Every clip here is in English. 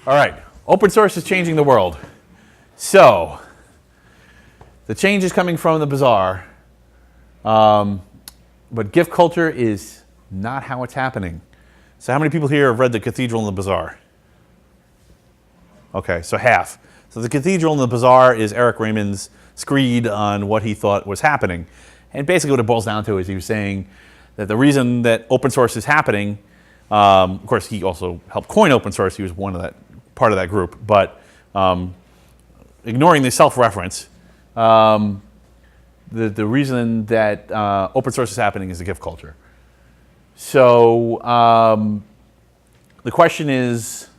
All right, open source is changing the world. So, the change is coming from the bazaar, but gift culture is not how it's happening. So how many people here have read The Cathedral and the Bazaar? Okay, so half. So The Cathedral and the Bazaar is Eric Raymond's screed on what he thought was happening. And basically what it boils down to is he was saying that the reason that open source is happening, of course he also helped coin open source, he was part of that group, but ignoring the self-reference, the reason that open source is happening is the gift culture. So the question is,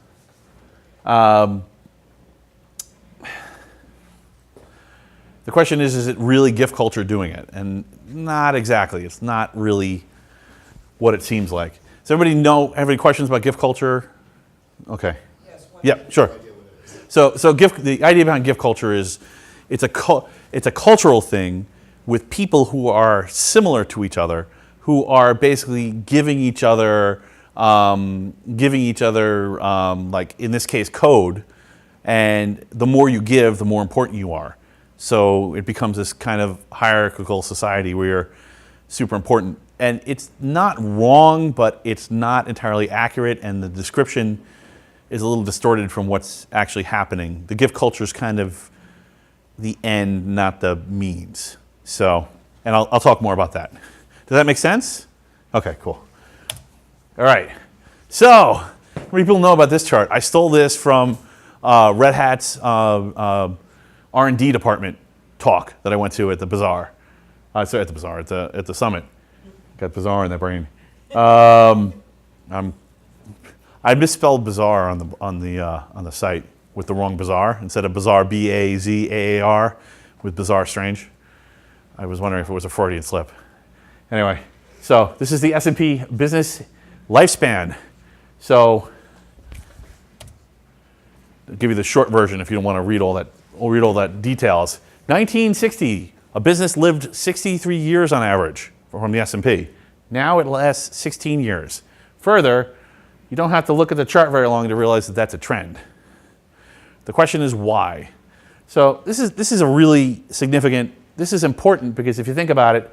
is it really gift culture doing it? And not exactly. It's not really what it seems like. Does everybody have any questions about gift culture? Okay. Yes. Yeah, sure. So the idea behind gift culture is it's a cultural thing with people who are similar to each other, who are basically giving each other like in this case code, and the more you give, the more important you are. So it becomes this kind of hierarchical society where you're super important. And it's not wrong, but it's not entirely accurate, and the description is a little distorted from what's actually happening. The gift culture is kind of the end, not the means. So, and I'll talk more about that. Does that make sense? Okay, cool. All right. So, how many people know about this chart? I stole this from Red Hat's R&D department talk that I went to at the bazaar. Sorry, at the bazaar, at the summit. Got bazaar in that brain. I misspelled bazaar on the site with the wrong bazaar. Instead of bazaar, B-A-Z-A-A-R, with bizarre strange. I was wondering if it was a Freudian slip. Anyway, so this is the S&P business lifespan. So I'll give you the short version if you don't want to read all that details. 1960, a business lived 63 years on average from the S&P. Now it lasts 16 years. Further, you don't have to look at the chart very long to realize that that's a trend. The question is why? So this is a really significant, this is important because if you think about it,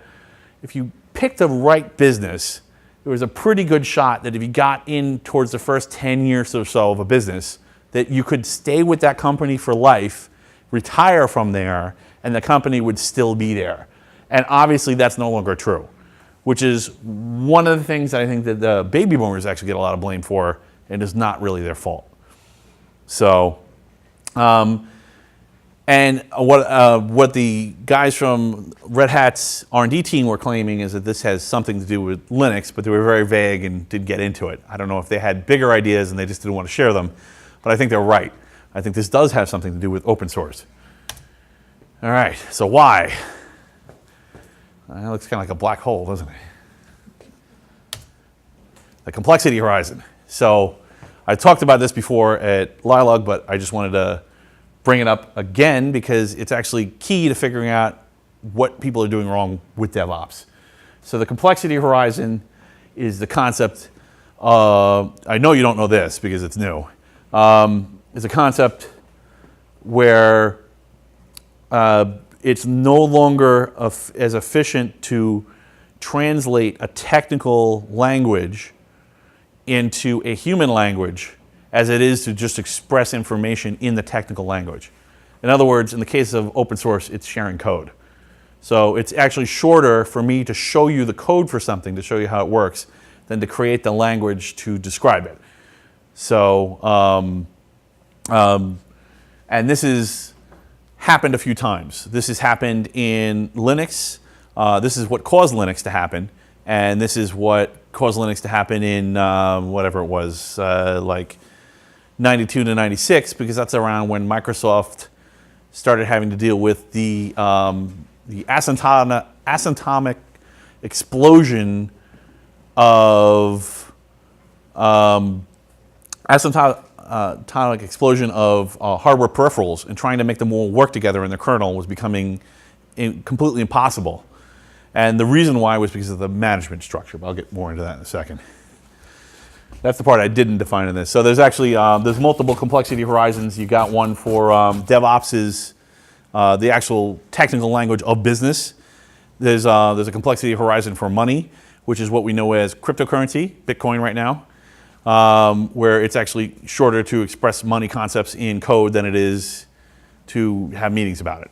if you pick the right business, there was a pretty good shot that if you got in towards the first 10 years or so of a business, that you could stay with that company for life, retire from there, and the company would still be there. And obviously that's no longer true, which is one of the things that I think that the baby boomers actually get a lot of blame for, and is not really their fault. So, and what the guys from Red Hat's R&D team were claiming is that this has something to do with Linux, but they were very vague and didn't get into it. I don't know if they had bigger ideas and they just didn't want to share them, but I think they're right. I think this does have something to do with open source. All right, so why? It looks kind of like a black hole, doesn't it? The complexity horizon. So I talked about this before at LILUG, but I just wanted to bring it up again because it's actually key to figuring out what people are doing wrong with DevOps. So the complexity horizon is the concept, I know you don't know this because it's new. It's a concept where it's no longer as efficient to translate a technical language into a human language as it is to just express information in the technical language. In other words, in the case of open source, it's sharing code. So it's actually shorter for me to show you the code for something, to show you how it works, than to create the language to describe it. So, and this has happened a few times. This has happened in Linux. This is what caused Linux to happen. And this is what caused Linux to happen in whatever it was, like 92 to 96, because that's around when Microsoft started having to deal with the asymptotic explosion of hardware peripherals, and trying to make them all work together in the kernel was becoming completely impossible. And the reason why was because of the management structure, but I'll get more into that in a second. That's the part I didn't define in this. So there's actually there's multiple complexity horizons. You got one for DevOps is the actual technical language of business. There's a complexity horizon for money, which is what we know as cryptocurrency, Bitcoin right now, where it's actually shorter to express money concepts in code than it is to have meetings about it.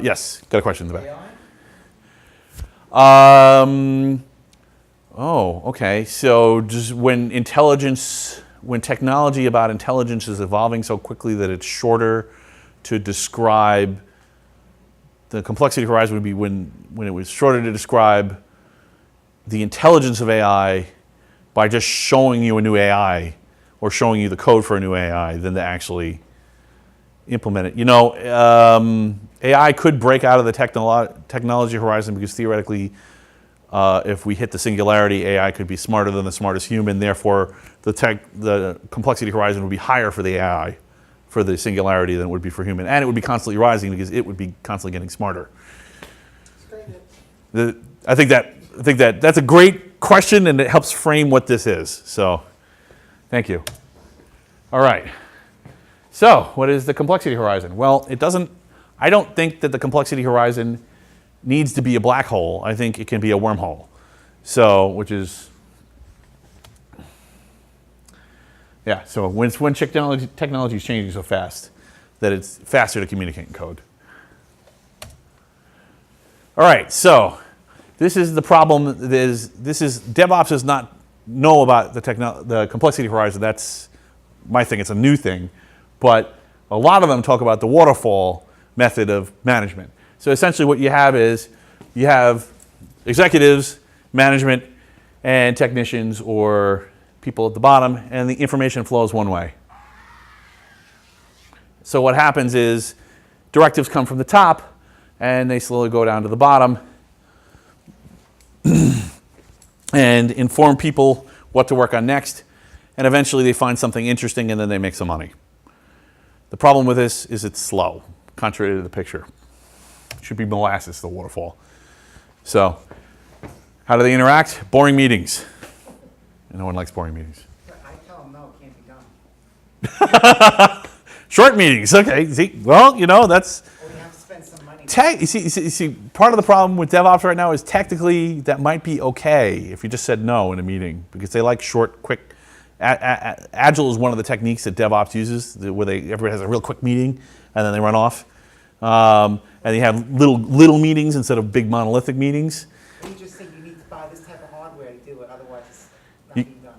Yes, got a question in the back. Oh, okay. So just when technology about intelligence is evolving so quickly that it's shorter to describe, the complexity horizon would be when it was shorter to describe the intelligence of AI by just showing you a new AI or showing you the code for a new AI than to actually implement it. You know, AI could break out of the technology horizon because theoretically, if we hit the singularity, AI could be smarter than the smartest human. Therefore, the complexity horizon would be higher for the AI, for the singularity, than it would be for human, and it would be constantly rising because it would be constantly getting smarter. I think that's a great question, and it helps frame what this is. So, thank you. All right. So, what is the complexity horizon? Well, it doesn't. I don't think that the complexity horizon needs to be a black hole. I think it can be a wormhole. So, which is, yeah. So when technology is changing so fast that it's faster to communicate in code. All right. So this is the problem. This is DevOps does not know about the complexity horizon. That's my thing. It's a new thing, but a lot of them talk about the waterfall method of management. So essentially what you have is you have executives, management, and technicians or people at the bottom, and the information flows one way. So what happens is directives come from the top, and they slowly go down to the bottom and inform people what to work on next, and eventually they find something interesting, and then they make some money. The problem with this is it's slow, contrary to the picture. Should be molasses, the waterfall. So, how do they interact? Boring meetings. And no one likes boring meetings. I tell them no, it can't be done. Short meetings, okay. See, well, you know, that's. Or you have to spend some money. You see, part of the problem with DevOps right now is technically that might be okay if you just said no in a meeting because they like short, quick. Agile is one of the techniques that DevOps uses, where everybody has a real quick meeting and then they run off. And you have little meetings instead of big monolithic meetings. You just think you need to buy this type of hardware to do it, otherwise it's not being done.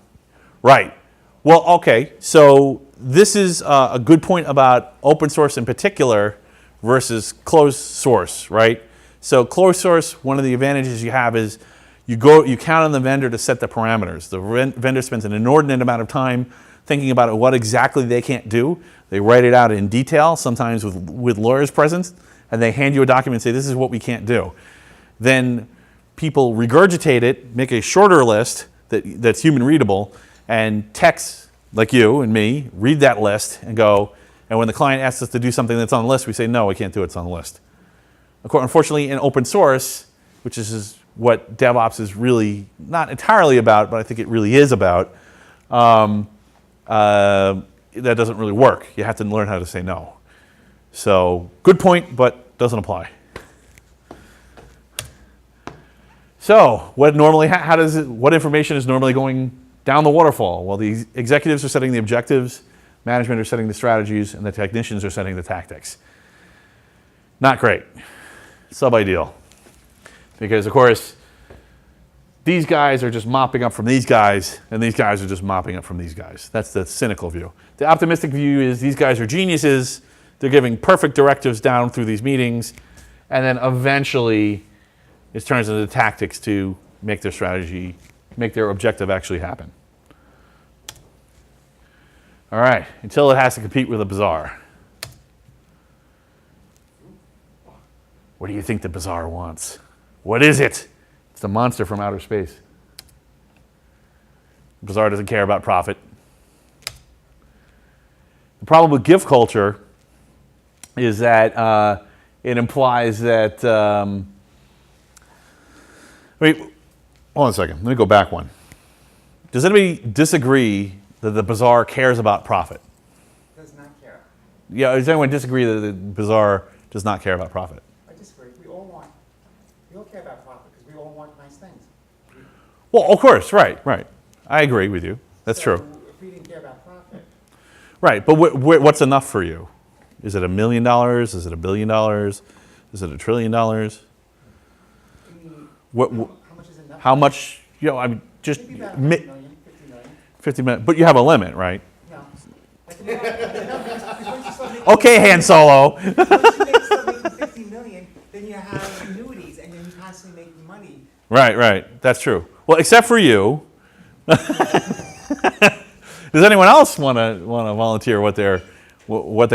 Right. Well, okay. So this is a good point about open source in particular versus closed source, right? So closed source, one of the advantages you have is you count on the vendor to set the parameters. The vendor spends an inordinate amount of time thinking about what exactly they can't do. They write it out in detail, sometimes with lawyers present, and they hand you a document and say, this is what we can't do. Then people regurgitate it, make a shorter list that's human readable, and techs like you and me read that list and go, and when the client asks us to do something that's on the list, we say, no, we can't do it, it's on the list. Unfortunately, in open source, which is what DevOps is really not entirely about, but I think it really is about, that doesn't really work. You have to learn how to say no. So good point, but doesn't apply. So what information is normally going down the waterfall? Well, the executives are setting the objectives, management are setting the strategies, and the technicians are setting the tactics. Not great. Sub-ideal. Because, of course, these guys are just mopping up from these guys, and these guys are just mopping up from these guys. That's the cynical view. The optimistic view is these guys are geniuses. They're giving perfect directives down through these meetings, and then eventually it turns into tactics to make their strategy, make their objective actually happen. All right, until it has to compete with a bazaar. What do you think the bazaar wants? What is it? It's the monster from outer space. The bazaar doesn't care about profit. The problem with gift culture is that it implies that, wait, hold on a second, let me go back one. Does anybody disagree that the bazaar cares about profit? Does not care. Yeah, does anyone disagree that the bazaar does not care about profit? I disagree. We all care about profit because we all want nice things. Well, of course, right. I agree with you. That's So true. if we didn't care about profit, Right, but what's enough for you? Is it $1 million? Is it $1 billion? Is it $1 trillion? What, how much is enough? how much, I mean, just Maybe about 50 million, 50 million. 50 minutes, but you have a limit, right? No. Okay, Han Solo. Once you start making 50 million, then you have annuities and then you're constantly making money. Right, that's true. Well, except for you. Does anyone else want to volunteer what they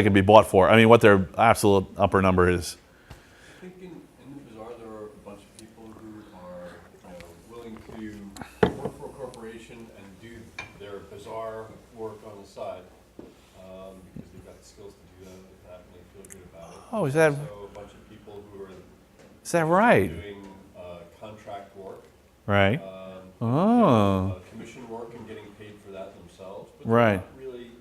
can be bought for? I mean, what their absolute upper number is? I think in the bazaar there are a bunch of people who are willing to work for a corporation and do their bazaar work on the side because they've got the skills to do that and they feel good about it. Oh, is that- So a bunch of people who are Is that right? doing contract work, Right. Oh. commission work and getting paid for that themselves, but Right. they're not really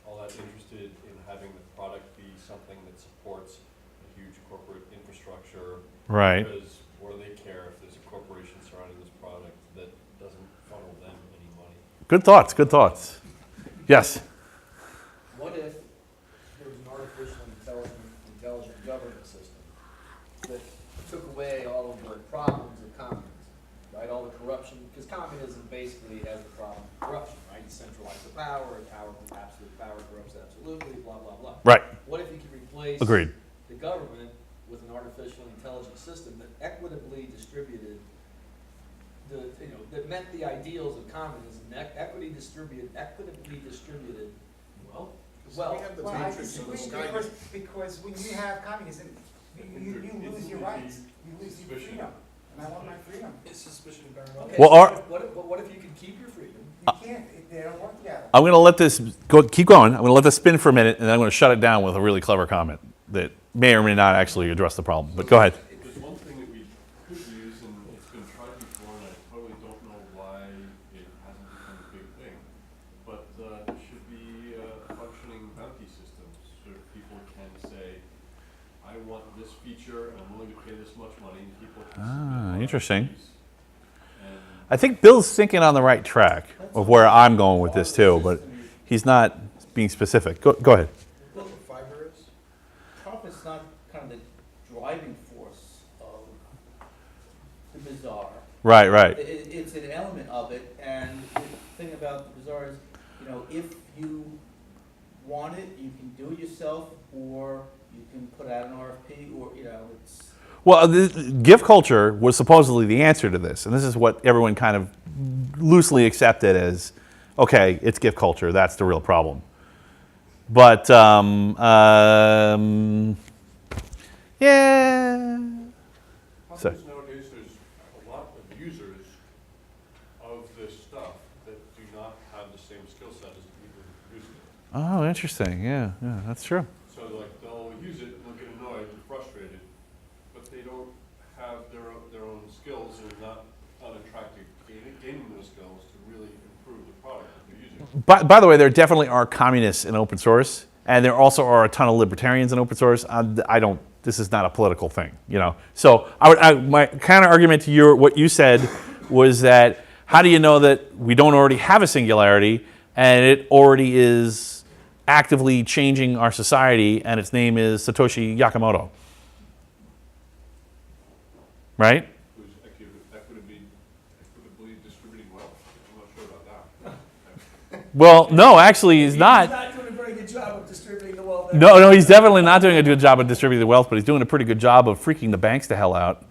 all that interested in having the product be something that supports a huge corporate infrastructure. Right. Because what do they care if there's a corporation surrounding this product that doesn't funnel them any money? Good thoughts. Yes. What if there was an artificial intelligent governance system that took away all of the problems of communism, right? All the corruption, because communism basically has the problem of corruption, right? You centralize the power, absolute power corrupts absolutely, blah, blah, blah. Right. What if you could replace Agreed. the government with an artificial intelligence system that equitably distributed that met the ideals of communism, equitably distributed Well, wealth. I disagree because when you have communism, you lose your rights, you lose your freedom, and I want my freedom. It's suspicion of government. Okay, Well, so what if you could keep your freedom? You can't, they don't work together. I'm going to let this keep going. I'm going to let this spin for a minute, and then I'm going to shut it down with a really clever comment that may or may not actually address the problem. But go ahead. There's one thing that we could use, and it's been tried before, and I totally don't know why it hasn't become a big thing, but there should be functioning bounty systems so people can say, I want this feature, and I'm willing to pay this much money, and people can submit Interesting. RFPs. And I think Bill's thinking on the right track of where I'm going with this too, but he's not being specific. Go ahead. What the fiber is? Profit's not kind of the driving force of the bazaar. Right. It's an element of it, and the thing about the bazaar is, if you want it, you can do it yourself, or you can put out an RFP, or, it's... Well, gift culture was supposedly the answer to this, and this is what everyone kind of loosely accepted as, okay, it's gift culture, that's the real problem. But, yeah. So, nowadays, there's a lot of users of this stuff that do not have the same skill set as the people who use it. oh, interesting, yeah, that's true. So they'll use it and they'll get annoyed and frustrated, but they don't have their own skills and are not unattractive gaining those skills to really improve the product that they're using. By the way, there definitely are communists in open source, and there also are a ton of libertarians in open source. This is not a political thing, So my counter argument to what you said was that how do you know that we don't already have a singularity and it already is actively changing our society, and its name is Satoshi Nakamoto, right? Who's equitably distributing wealth. I'm not sure about that. Well, no, actually, he's not. He's not doing a very good job of distributing the wealth. No, he's definitely not doing a good job of distributing the wealth, but he's doing a pretty good job of freaking the banks to hell out.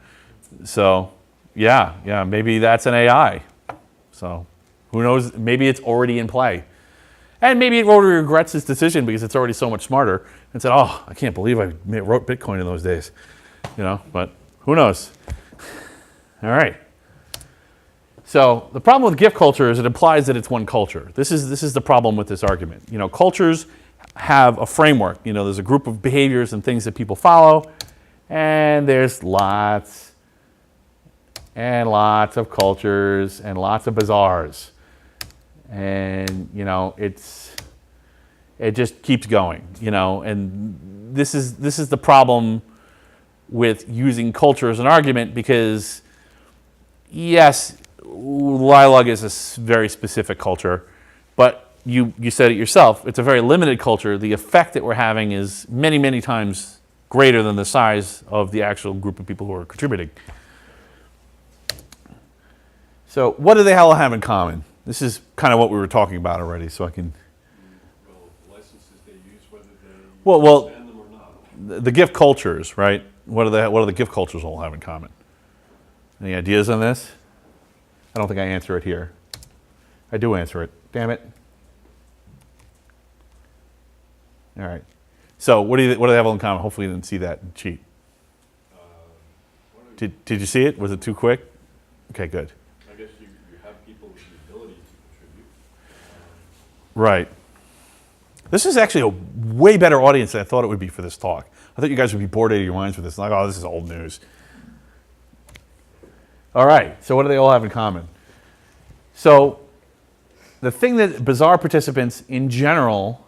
So, yeah, maybe that's an AI. So, who knows? Maybe it's already in play. And maybe it already regrets his decision because it's already so much smarter and said, oh, I can't believe I wrote Bitcoin in those days. But who knows? All right. So the problem with gift culture is it implies that it's one culture. This is the problem with this argument. Cultures have a framework. There's a group of behaviors and things that people follow, and there's lots and lots of cultures and lots of bazaars. And, you know, it just keeps going, you know, and this is the problem with using culture as an argument, because yes, LILUG is a very specific culture, but you said it yourself, it's a very limited culture. The effect that we're having is many, many times greater than the size of the actual group of people who are contributing. So what do they all have in common? This is kind of what we were talking about already, so I can... Well, licenses they use, whether they Well, expand them or not. the gift cultures, right? What do the gift cultures all have in common? Any ideas on this? I don't think I answer it here. I do answer it. Damn it. All right. So what do they have all in common? Hopefully you didn't see that cheat. Did you see it? Was it too quick? Okay, good. I guess you have people with the ability to contribute. Right. This is actually a way better audience than I thought it would be for this talk. I thought you guys would be bored out of your minds with this. Like, oh, this is old news. All right. So what do they all have in common? So the thing that bazaar participants in general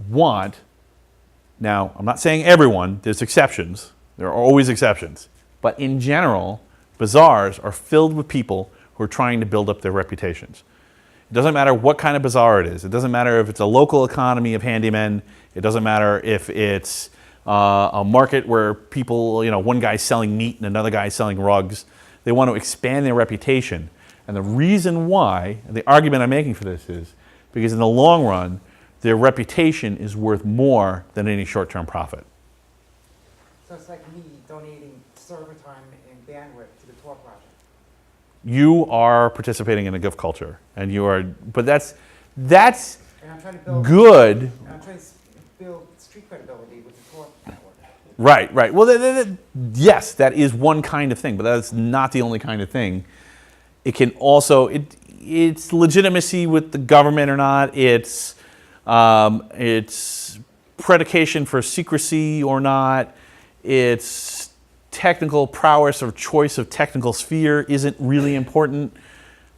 want, now I'm not saying everyone, there's exceptions. There are always exceptions. But in general, bazaars are filled with people who are trying to build up their reputations. It doesn't matter what kind of bazaar it is. It doesn't matter if it's a local economy of handymen. It doesn't matter if it's a market where people, you know, one guy's selling meat and another guy's selling rugs. They want to expand their reputation. And the reason why, and the argument I'm making for this is, because in the long run, their reputation is worth more than any short-term profit. So it's like me donating server time and bandwidth to the talk project. You are participating in a gift culture, and you are, but that's And I'm trying to build, good. and I'm trying to build street credibility with the talk network. Right, right. Well, yes, that is one kind of thing, but that's not the only kind of thing. It can also, it's legitimacy with the government or not. It's predication for secrecy or not. It's technical prowess or choice of technical sphere isn't really important.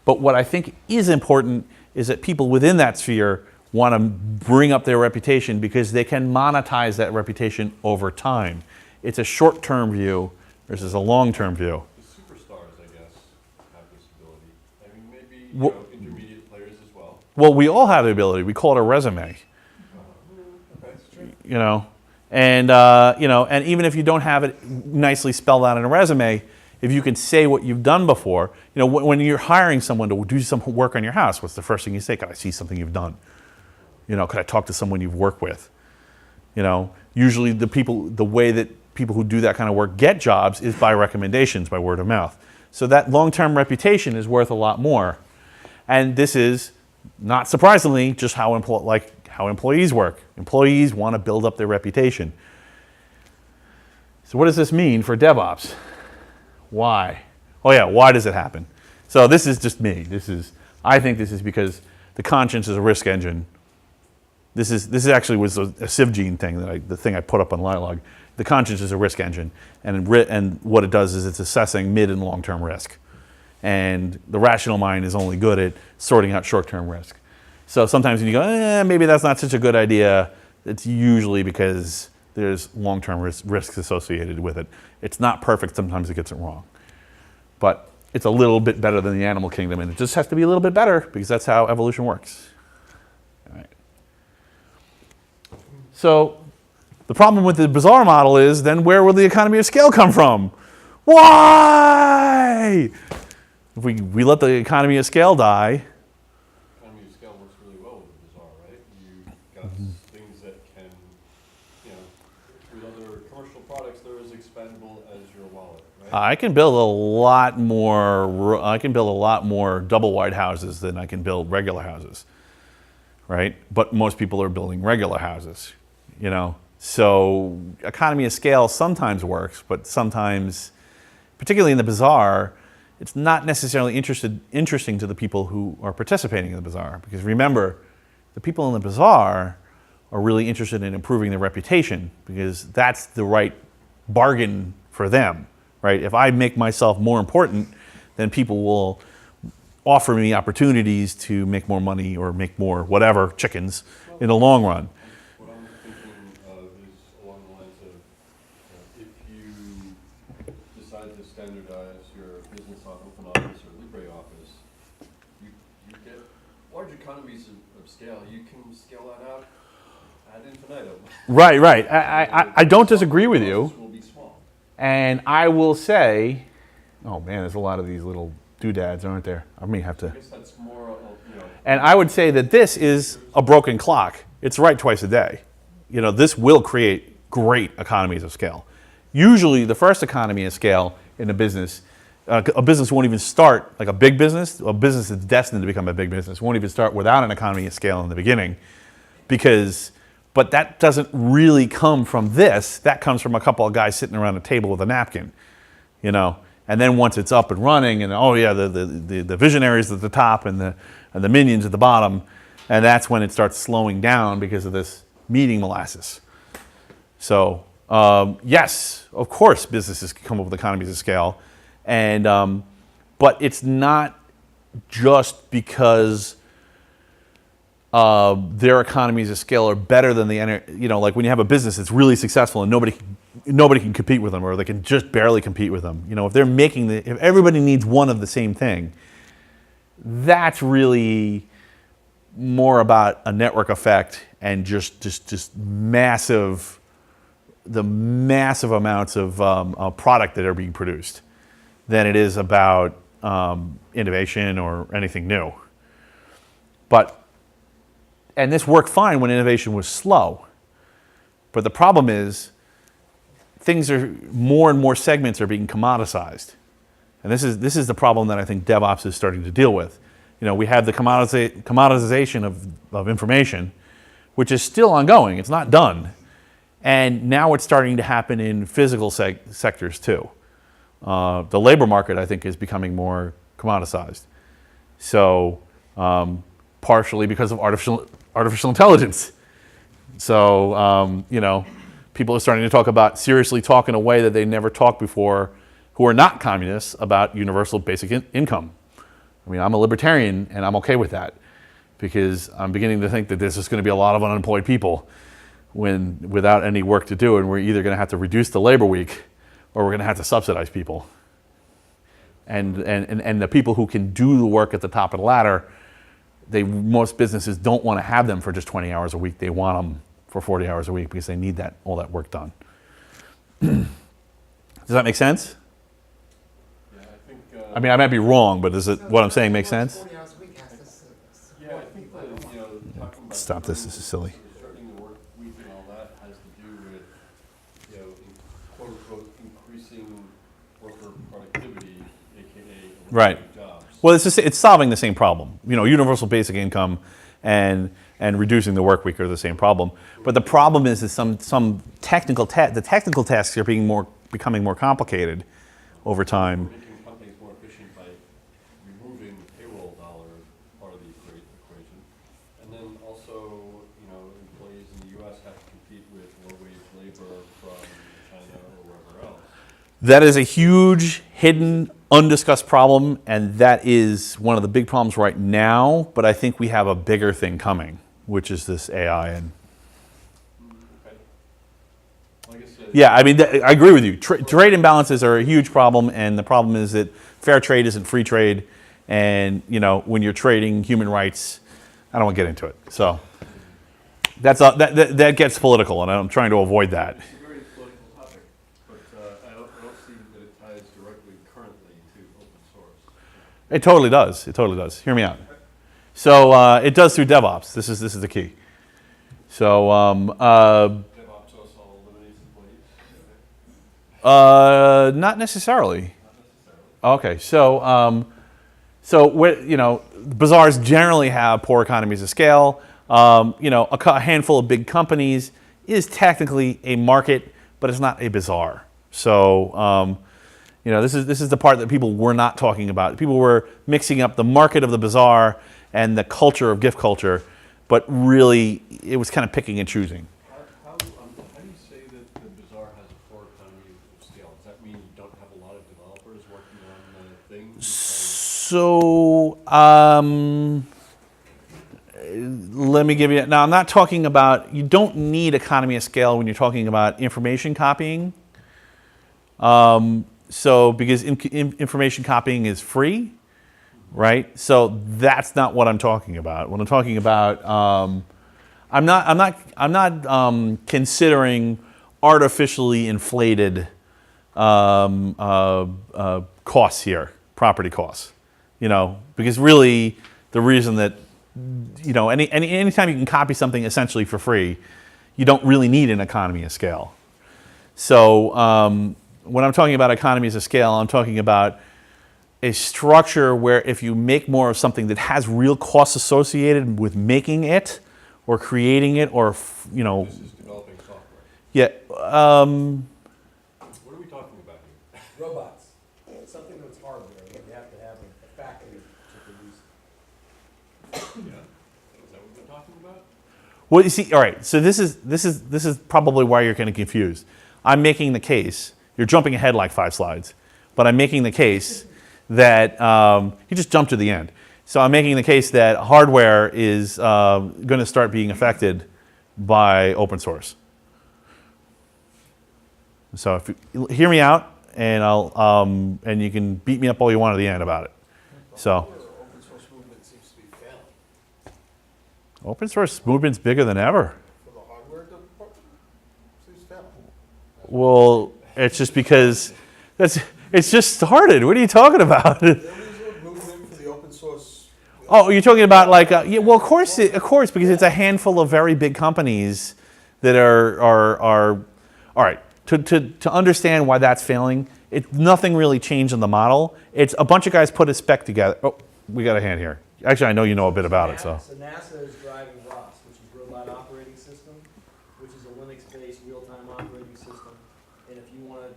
But what I think is important is that people within that sphere want to bring up their reputation because they can monetize that reputation over time. It's a short-term view versus a long-term view. The superstars, I guess, have this ability. I mean, maybe Well- intermediate players as well. Well, we all have the ability. We call it a resume. You know, and you know, and even if you don't have it nicely spelled out in a resume, if you can say what you've done before, you know, when you're hiring someone to do some work on your house, what's the first thing you say? Could I see something you've done? You know, could I talk to someone you've worked with? You know, usually the way that people who do that kind of work get jobs is by recommendations, by word of mouth. So that long-term reputation is worth a lot more. And this is, not surprisingly, just how employees work. Employees want to build up their reputation. So what does this mean for DevOps? Why? Oh yeah, why does it happen? So this is just me. I think this is because the conscience is a risk engine. This actually was a CivGene thing, the thing I put up on LILUG. The conscience is a risk engine, and what it does is it's assessing mid and long-term risk. And the rational mind is only good at sorting out short-term risk. So sometimes when you go, maybe that's not such a good idea, it's usually because there's long-term risks associated with it. It's not perfect, sometimes it gets it wrong. But it's a little bit better than the animal kingdom, and it just has to be a little bit better because that's how evolution works. All right. So the problem with the bazaar model is then where will the economy of scale come from? Why? If we let the economy of scale die, Economy of scale works really well with the bazaar, right? You've got things that can, you know, with other commercial products, they're as expendable as your wallet, right? I can build a lot more double wide houses than I can build regular houses, right? But most people are building regular houses, you know? So economy of scale sometimes works, but sometimes, particularly in the bazaar, it's not necessarily interesting to the people who are participating in the bazaar. Because remember, the people in the bazaar are really interested in improving their reputation because that's the right bargain for them, right? If I make myself more important, then people will offer me opportunities to make more money or make more whatever chickens in the long run. What I'm thinking of is along the lines of, if you decide to standardize your business on OpenOffice or LibreOffice, you get large economies of scale. You can scale that out ad infinitum. Right. I don't disagree with you. Will be small. And I will say, oh man, there's a lot of these little doodads, aren't there? I may have to. I guess that's more, And I would say that this is a broken clock. It's right twice a day. This will create great economies of scale. Usually the first economy of scale in a business won't even start, like a business that's destined to become a big business won't even start without an economy of scale in the beginning. But that doesn't really come from this. That comes from a couple of guys sitting around a table with a napkin, And then once it's up and running, and the visionaries at the top and the minions at the bottom, and that's when it starts slowing down because of this meeting molasses. So yes, of course, businesses can come up with economies of scale, but it's not just because their economies of scale are better than like when you have a business that's really successful and nobody can compete with them, or they can just barely compete with them. If they're if everybody needs one of the same thing, that's really more about a network effect and just the massive amounts of product that are being produced than it is about innovation or anything new. And this worked fine when innovation was slow. But the problem is more and more segments are being commoditized. And this is the problem that I think DevOps is starting to deal with. We have the commoditization of information, which is still ongoing. It's not done. And now it's starting to happen in physical sectors too. The labor market, I think, is becoming more commoditized. So partially because of artificial intelligence. So, people are starting to talk about, seriously talk in a way that they never talked before, who are not communists, about universal basic income. I mean, I'm a libertarian and I'm okay with that because I'm beginning to think that there's just going to be a lot of unemployed people without any work to do, and we're either going to have to reduce the labor week or we're going to have to subsidize people. And the people who can do the work at the top of the ladder, most businesses don't want to have them for just 20 hours a week. They want them for 40 hours a week because they need all that work done. Does that make sense? Yeah, I think. I mean, I might be wrong, but what I'm saying make sense? 40 hours a week has to Yeah, I think that, talking about. Stop this is silly. Shortening the work week and all that has to do with, quote unquote, increasing worker productivity, AKA Right. jobs. Well, it's solving the same problem. Universal basic income and reducing the work week are the same problem. But the problem is that some technical tasks are becoming more complicated over time. Making companies more efficient by removing payroll dollars part of the equation. And then also, employees in the US have to compete with low-wage labor from China or wherever else. That is a huge, hidden, undiscussed problem, and that is one of the big problems right now, but I think we have a bigger thing coming, which is this AI. And Okay. Like I said, yeah, I mean, I agree with you. Trade imbalances are a huge problem, and the problem is that fair trade isn't free trade, and when you're trading human rights, I don't want to get into it. So that gets political, and I'm trying to avoid that. it's a very political topic, but I don't see that it ties directly currently to open source. It totally does. It totally does. Hear me out. So it does through DevOps. This is the key. So DevOps also eliminates employees. not necessarily. Not necessarily. Okay. So bazaars generally have poor economies of scale. A handful of big companies is technically a market, but it's not a bazaar. So this is the part that people were not talking about. People were mixing up the market of the bazaar and the culture of gift culture, but really it was kind of picking and choosing. How do you say that the bazaar has a poor economy of scale? Does that mean you don't have a lot of developers working on the things? So let me give you, now I'm not talking about, you don't need economy of scale when you're talking about information copying. So because information copying is free, right? So that's not what I'm talking about. What I'm talking about, I'm not considering artificially inflated costs here, property costs, because really the reason that, anytime you can copy something essentially for free, you don't really need an economy of scale. So when I'm talking about economies of scale, I'm talking about a structure where if you make more of something that has real costs associated with making it or creating it or, This is developing software. yeah, What are we talking about here? Robots, something that's hardware, you have to have a factory to produce. Yeah? Is that what we're talking about? well, you see, all right. So this is probably why you're kind of confused. I'm making the case. You're jumping ahead like 5 slides, but I'm making the case that you just jumped to the end. So I'm making the case that hardware is going to start being affected by open source. So if you hear me out, and and you can beat me up all you want at the end about it. So Open source movement seems to be failing. open source movement's bigger than ever. For the hardware department, seems failing. Well, it's just because it's just started. What are you talking about? Everybody's moving in for the open source. Oh, you're talking about like, yeah, well, of course, because it's a handful of very big companies that are all right. To understand why that's failing, nothing really changed in the model. It's a bunch of guys put a spec together. Oh, we got a hand here. Actually, I know you know a bit about it, so. So NASA is driving ROS, which is Robot Operating System, which is a Linux-based real-time operating system. And if you want to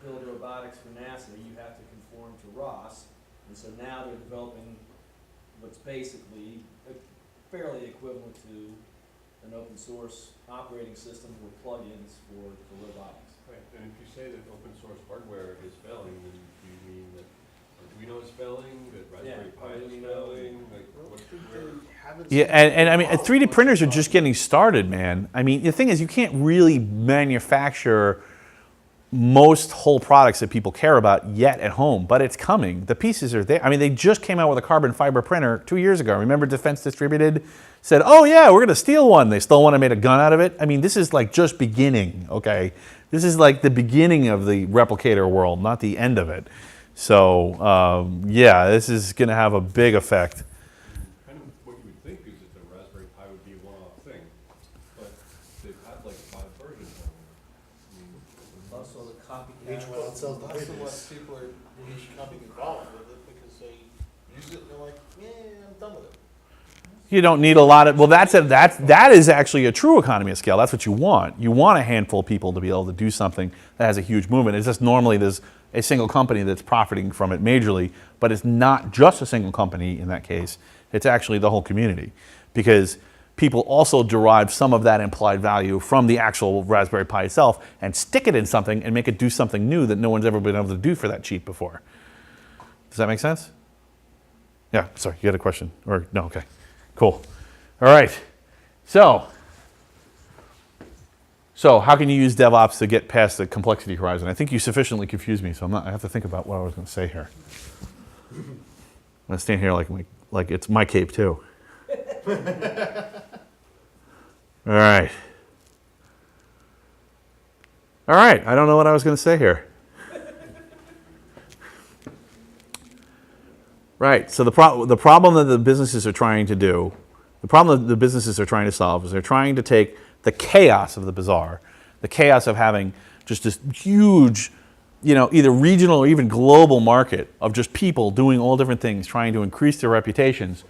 build robotics for NASA, you have to conform to ROS. And so now they're developing what's basically fairly equivalent to an open source operating system with plugins for robotics. Right, and if you say that open source hardware is failing, then do you mean that Arduino is failing, that Raspberry Yeah, Pi is Arduino. failing? Like, what's where? Yeah, and I mean, 3D printers are just getting started, man. I mean, the thing is, you can't really manufacture most whole products that people care about yet at home, but it's coming. The pieces are there. I mean, they just came out with a carbon fiber printer 2 years ago. Remember Defense Distributed said, oh yeah, we're gonna steal one. They stole one and made a gun out of it. I mean, this is like just beginning, okay? This is like the beginning of the replicator world, not the end of it. So yeah, this is gonna have a big effect. Kind of what you would think is that the Raspberry Pi would be a one-off thing, but they've had like 5 versions of them. Also the copycat. Each one sells the Less and previous. less people are becoming involved with it because they use it and they're like, yeah, I'm done with it. You don't need a lot of, well, that is actually a true economy of scale. That's what you want. You want a handful of people to be able to do something that has a huge movement. It's just normally there's a single company that's profiting from it majorly, but it's not just a single company in that case. It's actually the whole community, because people also derive some of that implied value from the actual Raspberry Pi itself and stick it in something and make it do something new that no one's ever been able to do for that cheap before. Does that make sense? Yeah, sorry, you had a question? Or no, okay. Cool. All right. So how can you use DevOps to get past the complexity horizon? I think you sufficiently confused me, so I have to think about what I was going to say here. I'm going to stand here like it's my cape too. All right. All right. I don't know what I was going to say here. Right. So the problem that the businesses are trying to do, the problem that the businesses are trying to solve is they're trying to take the chaos of the bazaar, the chaos of having just this huge, either regional or even global market of just people doing all different things, trying to increase their reputations,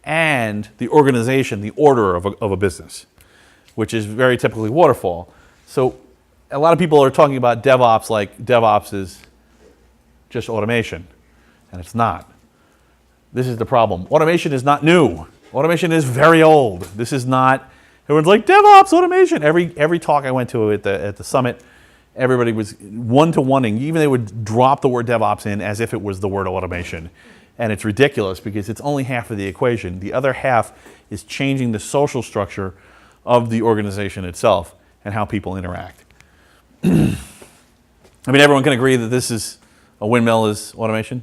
and the organization, the order of a business, which is very typically waterfall. So a lot of people are talking about DevOps like DevOps is just automation, and it's not. This is the problem. Automation is not new. Automation is very old. This is not, everyone's like, DevOps, automation. Every talk I went to at the summit, everybody was one-to-oneing. Even they would drop the word DevOps in as if it was the word automation. And it's ridiculous because it's only half of the equation. The other half is changing the social structure of the organization itself and how people interact. I mean, everyone can agree that this is a windmill is automation.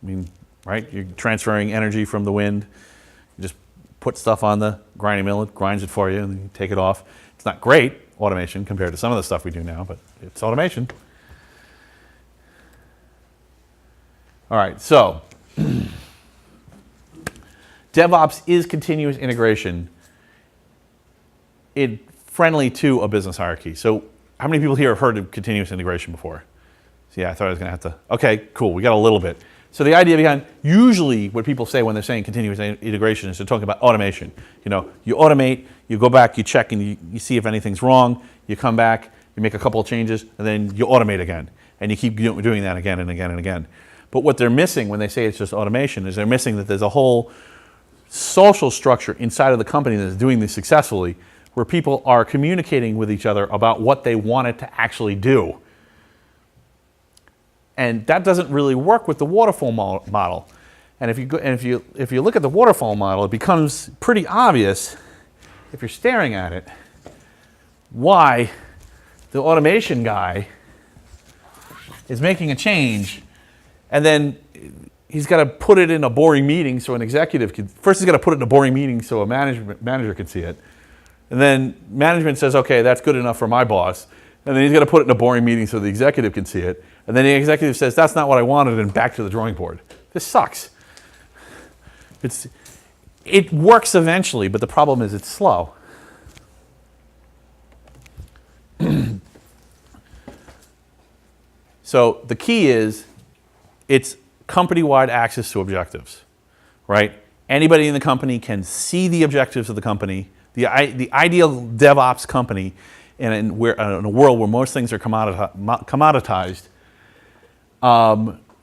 I mean, right? You're transferring energy from the wind. You just put stuff on the grinding mill, it grinds it for you, and then you take it off. It's not great automation compared to some of the stuff we do now, but it's automation. All right, so DevOps is continuous integration friendly to a business hierarchy. So how many people here have heard of continuous integration before? So yeah, I thought I was going to have to. Okay, cool, we got a little bit. So the idea behind, usually what people say when they're saying continuous integration is they're talking about automation. You know, you automate, you go back, you check, and you see if anything's wrong, you come back, you make a couple of changes, and then you automate again. And you keep doing that again and again and again. But what they're missing when they say it's just automation is they're missing that there's a whole social structure inside of the company that's doing this successfully, where people are communicating with each other about what they want it to actually do. And that doesn't really work with the waterfall model. And if you look at the waterfall model, it becomes pretty obvious, if you're staring at it, why the automation guy is making a change, and then he's got to put it in a boring meeting so an executive can, first he's got to put it in a boring meeting so a manager can see it. And then management says, okay, that's good enough for my boss. And then he's got to put it in a boring meeting so the executive can see it. And then the executive says, that's not what I wanted, and back to the drawing board. This sucks. It works eventually, but the problem is it's slow. So the key is it's company-wide access to objectives, right? Anybody in the company can see the objectives of the company. The ideal DevOps company in a world where most things are commoditized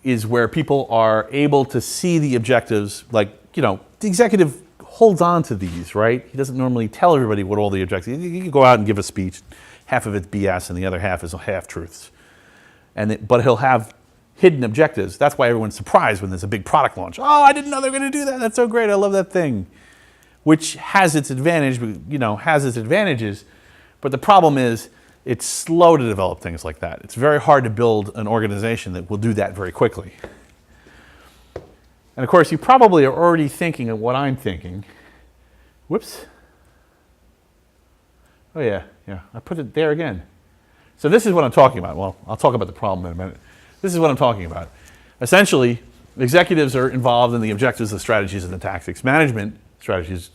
is where people are able to see the objectives. Like, you know, the executive holds on to these, right? He doesn't normally tell everybody what all the objectives. You can go out and give a speech, half of it's BS and the other half is half-truths. But he'll have hidden objectives. That's why everyone's surprised when there's a big product launch. Oh, I didn't know they were going to do that. That's so great. I love that thing. Which has its advantage, has its advantages. But the problem is it's slow to develop things like that. It's very hard to build an organization that will do that very quickly. And of course, you probably are already thinking of what I'm thinking. Whoops. Oh yeah, I put it there again. So this is what I'm talking about. Well, I'll talk about the problem in a minute. This is what I'm talking about. Essentially, executives are involved in the objectives, the strategies, and the tactics. Management, strategies,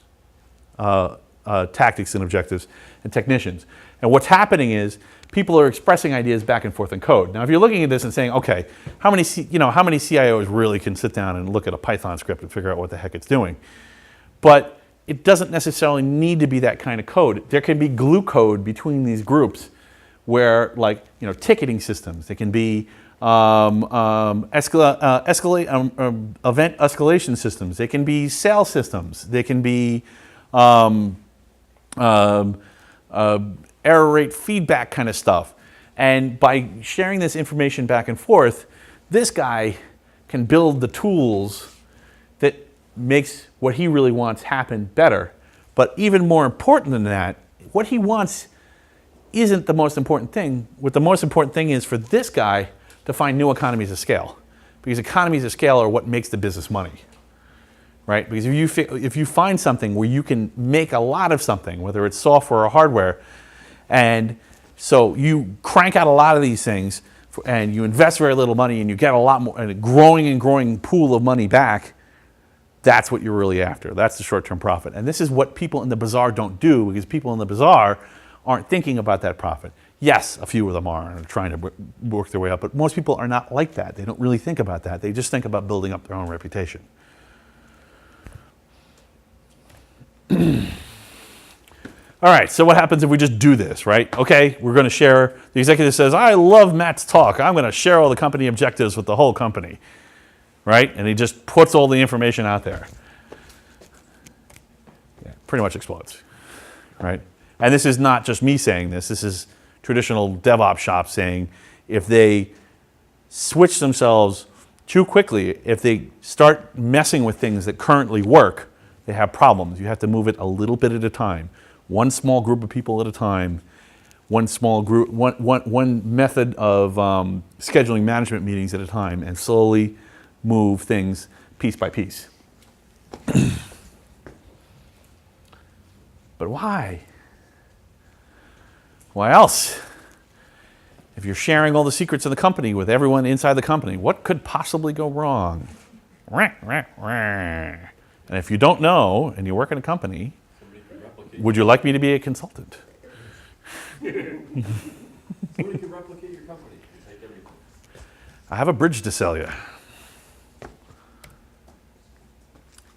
tactics and objectives, and technicians. And what's happening is people are expressing ideas back and forth in code. Now, if you're looking at this and saying, okay, how many CIOs really can sit down and look at a Python script and figure out what the heck it's doing? But it doesn't necessarily need to be that kind of code. There can be glue code between these groups where, like, ticketing systems. They can be event escalation systems. They can be sales systems. They can be error rate feedback kind of stuff. And by sharing this information back and forth, this guy can build the tools that makes what he really wants happen better. But even more important than that, what he wants isn't the most important thing. What the most important thing is for this guy to find new economies of scale. Because economies of scale are what makes the business money. Right? Because if you find something where you can make a lot of something, whether it's software or hardware, and so you crank out a lot of these things and you invest very little money and you get a lot more, and a growing pool of money back, that's what you're really after. That's the short-term profit. And this is what people in the bazaar don't do, because people in the bazaar aren't thinking about that profit. Yes, a few of them are and are trying to work their way up, but most people are not like that. They don't really think about that. They just think about building up their own reputation. All right, so what happens if we just do this, right? Okay, we're going to share. The executive says, I love Matt's talk. I'm going to share all the company objectives with the whole company, right? And he just puts all the information out there. Yeah, pretty much explodes, right? And this is not just me saying this. This is traditional DevOps shops saying if they switch themselves Too quickly, if they start messing with things that currently work, they have problems. You have to move it a little bit at a time. One small group of people at a time, one small group, one method of scheduling management meetings at a time, and slowly move things piece by piece. But why? Why else? If you're sharing all the secrets of the company with everyone inside the company, what could possibly go wrong? And if you don't know and you work in a company, would you like me to be a consultant? Somebody can replicate your company and take everything. I have a bridge to sell you.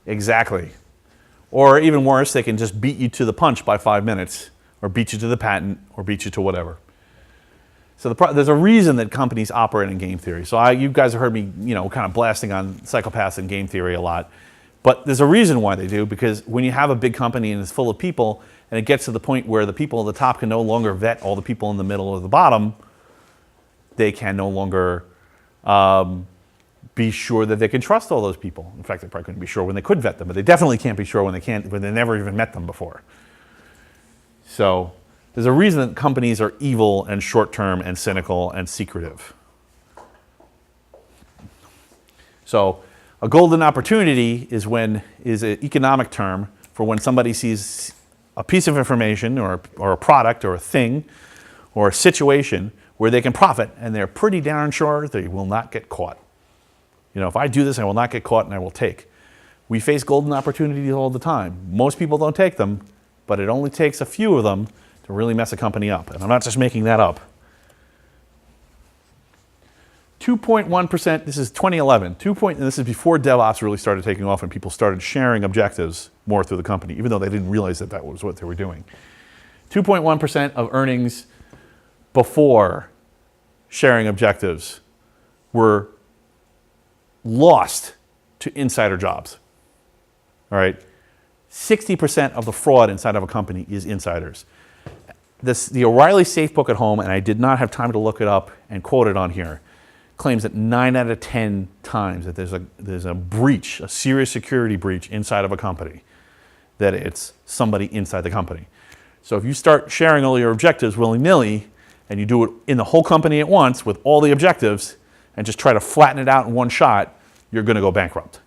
Exactly. Or even worse, they can just beat you to the punch by 5 minutes, or beat you to the patent, or beat you to whatever. So there's a reason that companies operate in game theory. So you guys have heard me, kind of blasting on psychopaths and game theory a lot. But there's a reason why they do, because when you have a big company and it's full of people, and it gets to the point where the people at the top can no longer vet all the people in the middle or the bottom, they can no longer be sure that they can trust all those people. In fact, they probably couldn't be sure when they could vet them, but they definitely can't be sure when they never even met them before. So there's a reason that companies are evil and short-term and cynical and secretive. So a golden opportunity is an economic term for when somebody sees a piece of information or a product or a thing or a situation where they can profit, and they're pretty darn sure they will not get caught. If I do this, I will not get caught and I will take. We face golden opportunities all the time. Most people don't take them, but it only takes a few of them to really mess a company up. And I'm not just making that up. 2.1%, this is 2011, and this is before DevOps really started taking off and people started sharing objectives more through the company, even though they didn't realize that was what they were doing. 2.1% of earnings before sharing objectives were lost to insider jobs. All right? 60% of the fraud inside of a company is insiders. The O'Reilly Safe Book at Home, and I did not have time to look it up and quote it on here, claims that 9 out of 10 times that there's a breach, a serious security breach inside of a company, that it's somebody inside the company. So if you start sharing all your objectives willy-nilly, and you do it in the whole company at once with all the objectives, and just try to flatten it out in one shot, you're going to go bankrupt.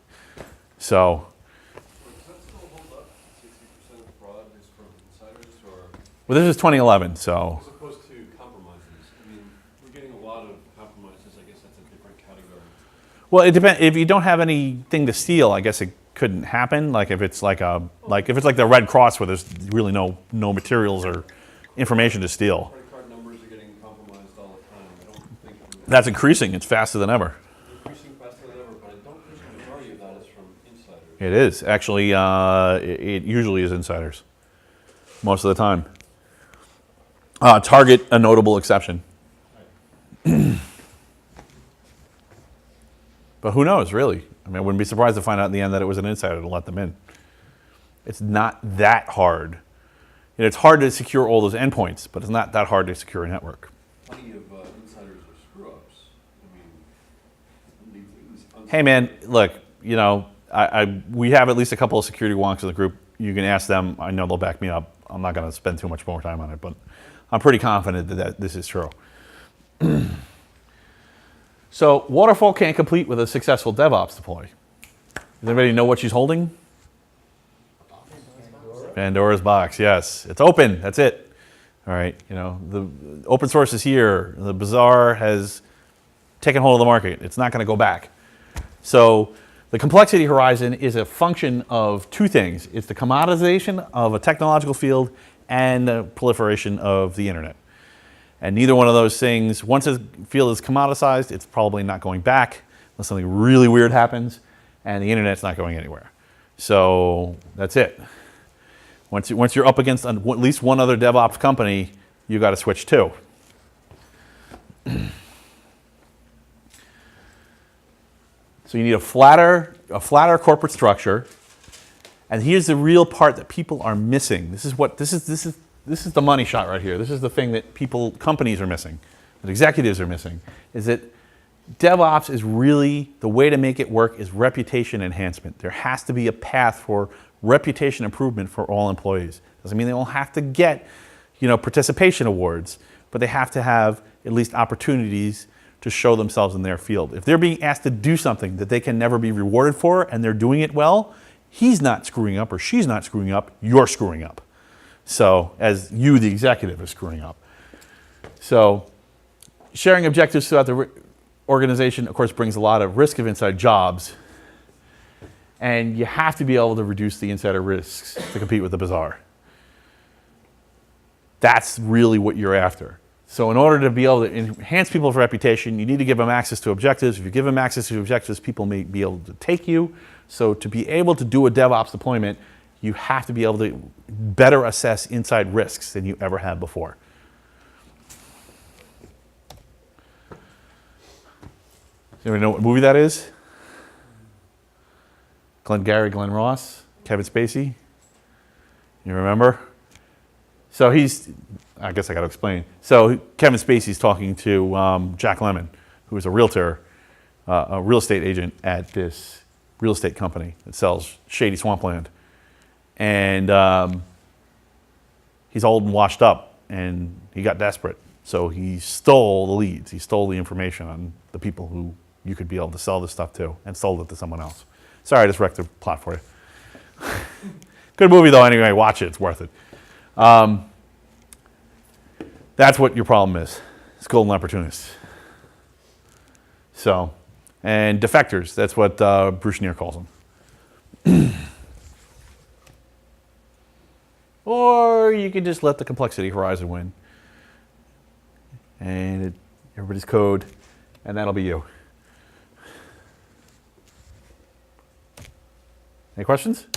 So, Does that still hold up? 60% of fraud is from insiders, or well, this is 2011, so. as opposed to compromises? I mean, we're getting a lot of compromises. I guess that's a different category. Well, it depends. If you don't have anything to steal, I guess it couldn't happen. Like if it's like the Red Cross where there's really no materials or information to steal. Credit card numbers are getting compromised all the time. I don't think That's increasing. It's faster than ever. increasing faster than ever, but I don't think the majority of that is from insiders. It is. Actually, it usually is insiders. Most of the time. Target, a notable exception. But who knows, really? I mean, I wouldn't be surprised to find out in the end that it was an insider to let them in. It's not that hard. It's hard to secure all those endpoints, but it's not that hard to secure a network. Plenty of insiders are screw-ups. I mean, Hey, man, look, we have at least a couple of security wonks in the group. You can ask them. I know they'll back me up. I'm not going to spend too much more time on it, but I'm pretty confident that this is true. So waterfall can't complete with a successful DevOps deploy. Does anybody know what she's holding? Pandora's box, yes. It's open, that's it. All right, the open source is here. The bazaar has taken hold of the market. It's not going to go back. So the complexity horizon is a function of two things. It's the commoditization of a technological field and the proliferation of the internet. And neither one of those things, once a field is commoditized, it's probably not going back unless something really weird happens, and the internet's not going anywhere. So that's it. Once you're up against at least one other DevOps company, you got to switch too. So you need a flatter corporate structure. And here's the real part that people are missing. This is the money shot right here. This is the thing that companies are missing, that executives are missing, is that DevOps is really, the way to make it work is reputation enhancement. There has to be a path for reputation improvement for all employees. Doesn't mean they all have to get, participation awards, but they have to have at least opportunities to show themselves in their field. If they're being asked to do something that they can never be rewarded for and they're doing it well, he's not screwing up or she's not screwing up, you're screwing up. So, as you, the executive, are screwing up. So, sharing objectives throughout the organization, of course, brings a lot of risk of inside jobs. And you have to be able to reduce the insider risks to compete with the bazaar. That's really what you're after. So in order to be able to enhance people's reputation, you need to give them access to objectives. If you give them access to objectives, people may be able to take you. So to be able to do a DevOps deployment, you have to be able to better assess inside risks than you ever have before. Does anybody know what movie that is? Glengarry Glen Ross, Kevin Spacey. You remember? So I guess I got to explain. So Kevin Spacey's talking to Jack Lemmon, who is a realtor, a real estate agent at this real estate company that sells shady swampland. And he's old and washed up, and he got desperate. So he stole the leads. He stole the information on the people who you could be able to sell this stuff to, and sold it to someone else. Sorry, I just wrecked the plot for you. Good movie, though, anyway. Watch it. It's worth it. That's what your problem is. It's golden opportunists. So, and defectors. That's what Bruce Neer calls them. Or you can just let the complexity horizon win. And everybody's code, and that'll be you. Any questions?